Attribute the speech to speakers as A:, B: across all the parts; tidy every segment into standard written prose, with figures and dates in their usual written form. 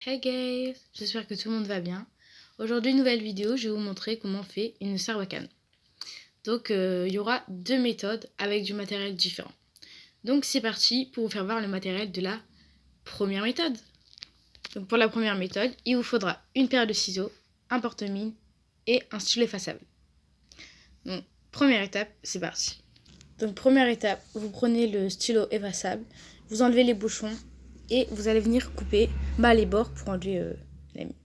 A: Hey guys, j'espère que tout le monde va bien. Aujourd'hui, nouvelle vidéo, je vais vous montrer comment on fait une sarbacane. Donc, il y aura deux méthodes avec du matériel différent. Donc, c'est parti pour vous faire voir le matériel de la première méthode. Donc, pour la première méthode, il vous faudra une paire de ciseaux, un porte-mine et un stylo effaçable. Donc, première étape, c'est parti. Donc, première étape, vous prenez le stylo effaçable, vous enlevez les bouchons et vous allez venir couper les bords pour enlever la mine.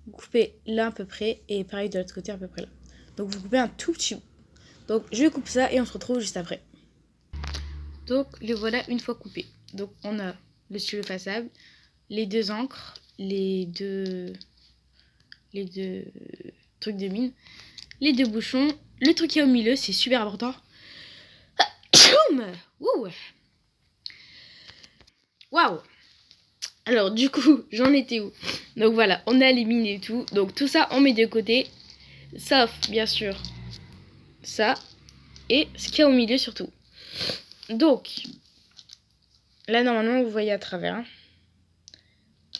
A: Vous coupez là à peu près et pareil de l'autre côté à peu près là. Donc vous coupez un tout petit bout. Donc je coupe ça et on se retrouve juste après. Donc le voilà une fois coupé. Donc on a le stylo effaçable, les deux encres, les deux trucs de mine, les deux bouchons, le truc qui est au milieu, c'est super important. Waouh. Alors du coup, j'en étais où? Donc voilà, on a les mines et tout. Donc tout ça, on met de côté. Sauf, bien sûr, ça. Et ce qu'il y a au milieu surtout. Donc, là, normalement, vous voyez à travers.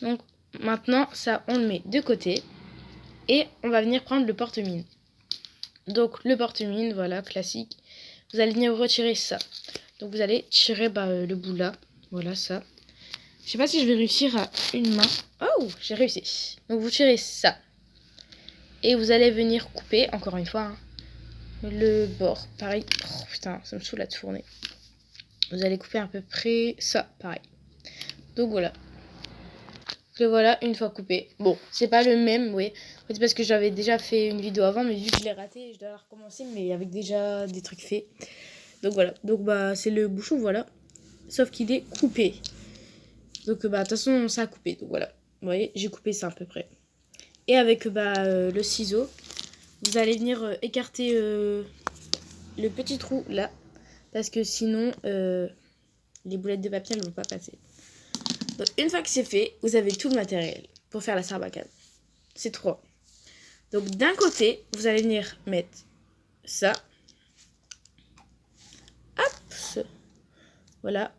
A: Donc, maintenant, ça, on le met de côté. Et on va venir prendre le porte-mine. Donc, le porte-mine, voilà, classique. Vous allez venir retirer ça. Donc, vous allez tirer le bout là. Voilà, ça. Je sais pas si je vais réussir à une main. Oh, j'ai réussi. Donc, vous tirez ça. Et vous allez venir couper, encore une fois, le bord. Pareil. Oh, putain, ça me saoule à tourner. Vous allez couper à peu près ça, pareil. Donc voilà. Le voilà une fois coupé. Bon, c'est pas le même, oui. En fait, c'est parce que j'avais déjà fait une vidéo avant, mais vu que je l'ai raté, je dois la recommencer, mais avec déjà des trucs faits. Donc voilà. Donc c'est le bouchon, voilà. Sauf qu'il est coupé. Donc de toute façon, ça a coupé. Donc voilà. Vous voyez, j'ai coupé ça à peu près. Et avec le ciseau, vous allez venir écarter le petit trou là. Parce que sinon, les boulettes de papier ne vont pas passer. Donc une fois que c'est fait, vous avez tout le matériel pour faire la sarbacane. C'est 3. Donc d'un côté, vous allez venir mettre ça. Hop. Voilà.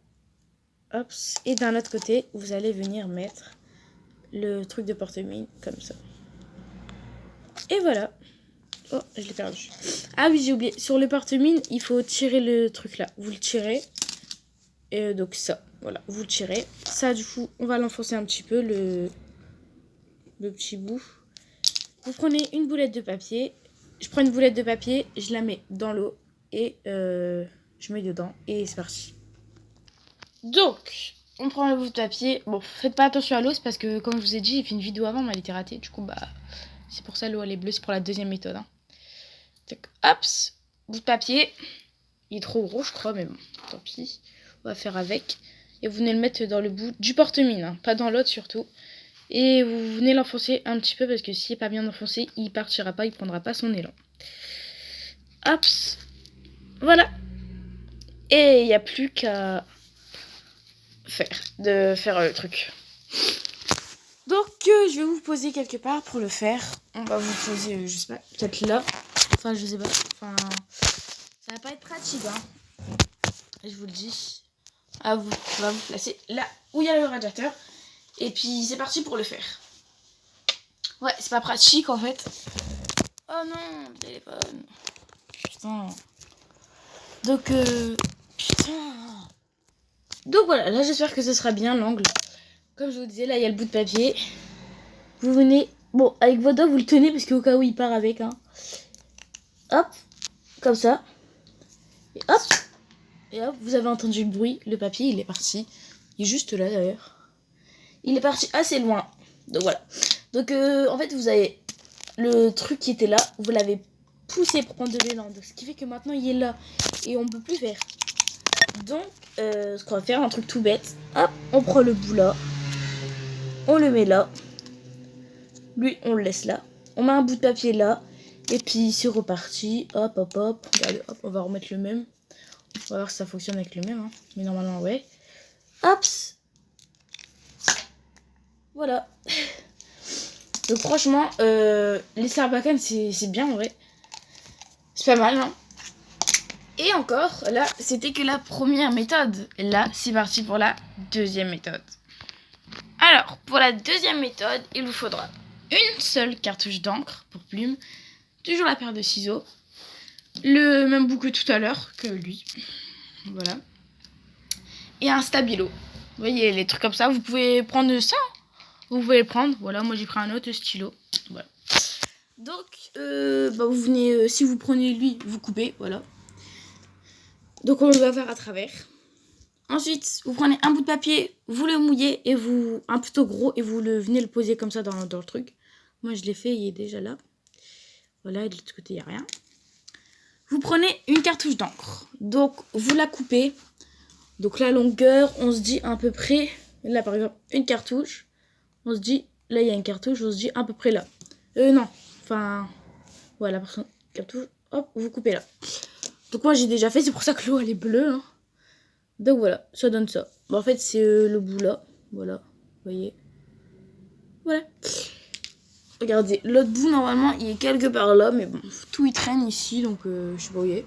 A: Hop. Et d'un autre côté, vous allez venir mettre le truc de porte-mine comme ça. Et voilà. Oh, je l'ai perdu. Ah oui, j'ai oublié. Sur le porte-mine, il faut tirer le truc là. Vous le tirez. Et donc ça, voilà, vous le tirez. Ça, du coup, on va l'enfoncer un petit peu, le petit bout. Vous prenez une boulette de papier. Je prends une boulette de papier, je la mets dans l'eau et je mets dedans et c'est parti. Donc, on prend le bout de papier. Bon, faites pas attention à l'eau, c'est parce que, comme je vous ai dit, j'ai fait une vidéo avant, mais elle était ratée. Du coup, c'est pour ça l'eau, elle est bleue. C'est pour la deuxième méthode. Donc, hop, bout de papier. Il est trop gros, je crois, mais bon, tant pis. On va faire avec. Et vous venez le mettre dans le bout du porte-mine, pas dans l'autre surtout. Et vous venez l'enfoncer un petit peu parce que s'il n'est pas bien enfoncé, il partira pas, il prendra pas son élan. Hop, voilà. Et il n'y a plus qu'à faire le truc. Donc je vais vous poser quelque part pour le faire. On va vous poser, je sais pas, peut-être là. Enfin, je sais pas. Enfin, ça va pas être pratique, je vous le dis. On va vous placer là où il y a le radiateur. Et puis c'est parti pour le faire. Ouais, c'est pas pratique en fait. Oh non, le téléphone. Putain. Donc putain. Donc voilà, là j'espère que ce sera bien l'angle. Comme je vous disais, là il y a le bout de papier. Vous venez, bon, avec vos doigts vous le tenez parce qu'au cas où il part avec, Hop, comme ça. Et hop, vous avez entendu le bruit. Le papier il est parti. Il est juste là d'ailleurs. Il est parti assez loin. Donc voilà. Donc en fait vous avez le truc qui était là, vous l'avez poussé pour prendre de l'élan. Donc ce qui fait que maintenant il est là et on peut plus faire. Donc ce qu'on va faire, un truc tout bête. Hop, on prend le bout là. On le met là. Lui on le laisse là. On met un bout de papier là. Et puis c'est reparti. Hop hop hop. Regardez, hop, on va remettre le même. On va voir si ça fonctionne avec le même. Mais normalement ouais. Hop. Voilà. Donc franchement, les sarbacanes c'est bien en vrai. C'est pas mal, Et encore, là, c'était que la première méthode. Là, c'est parti pour la deuxième méthode. Alors, pour la deuxième méthode, il vous faudra une seule cartouche d'encre pour plume, toujours la paire de ciseaux, le même bout que tout à l'heure, que lui, voilà, et un stabilo. Vous voyez, les trucs comme ça, vous pouvez prendre ça, vous pouvez le prendre, voilà, moi j'ai pris un autre stylo, voilà. Donc, vous venez, si vous prenez lui, vous coupez, voilà. Donc on va faire à travers. Ensuite, vous prenez un bout de papier, vous le mouillez, et vous, un plutôt gros, et vous venez le poser comme ça dans le truc. Moi je l'ai fait, il est déjà là. Voilà, et de l'autre côté, il n'y a rien. Vous prenez une cartouche d'encre. Donc, vous la coupez. Donc, la longueur, on se dit à peu près... Là, par exemple, une cartouche. On se dit... Là, il y a une cartouche, on se dit à peu près là. Non. Enfin... Voilà, cartouche. Hop, vous coupez là. Donc, moi, j'ai déjà fait. C'est pour ça que l'eau, elle est bleue. Hein. Donc, voilà. Ça donne ça. Bon, en fait, c'est le bout là. Voilà. Vous voyez. Voilà. Regardez, l'autre bout, normalement, il est quelque part là, mais bon, tout il traîne ici, donc je sais pas où il est.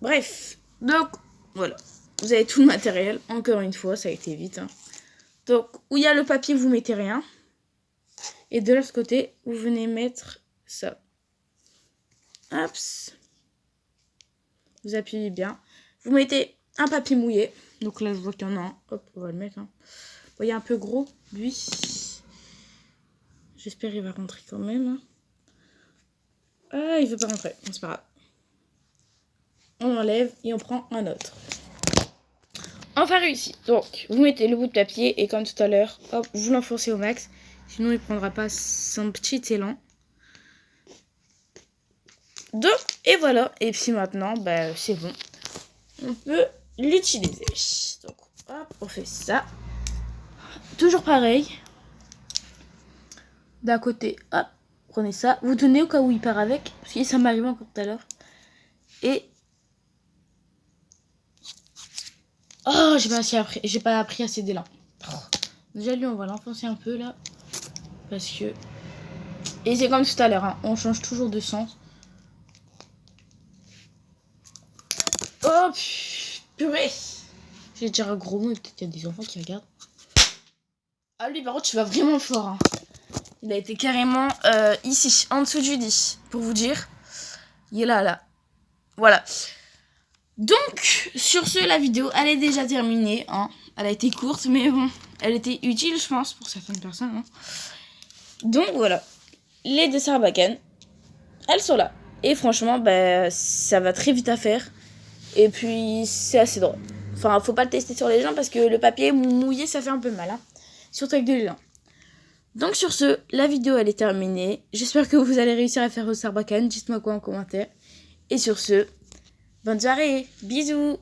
A: Bref, donc, voilà. Vous avez tout le matériel, encore une fois, ça a été vite. Hein. Donc, où il y a le papier, vous mettez rien. Et de l'autre côté, vous venez mettre ça. Hop. Vous appuyez bien. Vous mettez un papier mouillé. Donc là, je vois qu'il y en a un. Hop, on va le mettre. Hein. Vous voyez un peu gros, lui. J'espère qu'il va rentrer quand même. Ah, il veut pas rentrer. C'est pas grave. On enlève et on prend un autre. Enfin réussi. Donc, vous mettez le bout de papier et comme tout à l'heure, hop, vous l'enfoncez au max. Sinon, il prendra pas son petit élan. Donc, et voilà. Et puis maintenant, c'est bon. On peut l'utiliser. Donc, hop, on fait ça. Toujours pareil. D'un côté, hop, prenez ça. Vous tenez au cas où il part avec. Parce que ça m'arrive encore tout à l'heure. Et... Oh, j'ai pas appris assez d'élan. Déjà, lui, on va l'enfoncer un peu, là. Parce que... Et c'est comme tout à l'heure, hein. On change toujours de sens. Oh, purée. J'ai déjà un gros mot et peut-être qu'il y a des enfants qui regardent. Ah, lui, par contre, tu vas vraiment fort, hein. Il a été carrément ici, en dessous du lit, pour vous dire. Il est là. Voilà. Donc, sur ce, la vidéo, elle est déjà terminée. Hein. Elle a été courte, mais bon, elle était utile, je pense, pour certaines personnes. Hein. Donc, voilà. Les deux Sarbacane, elles sont là. Et franchement, ça va très vite à faire. Et puis, c'est assez drôle. Enfin, faut pas le tester sur les gens parce que le papier mouillé, ça fait un peu mal. Hein. Surtout avec de l'élan. Donc sur ce, la vidéo elle est terminée. J'espère que vous allez réussir à faire vos Sarbacane. Dites-moi quoi en commentaire. Et sur ce, bonne soirée. Bisous.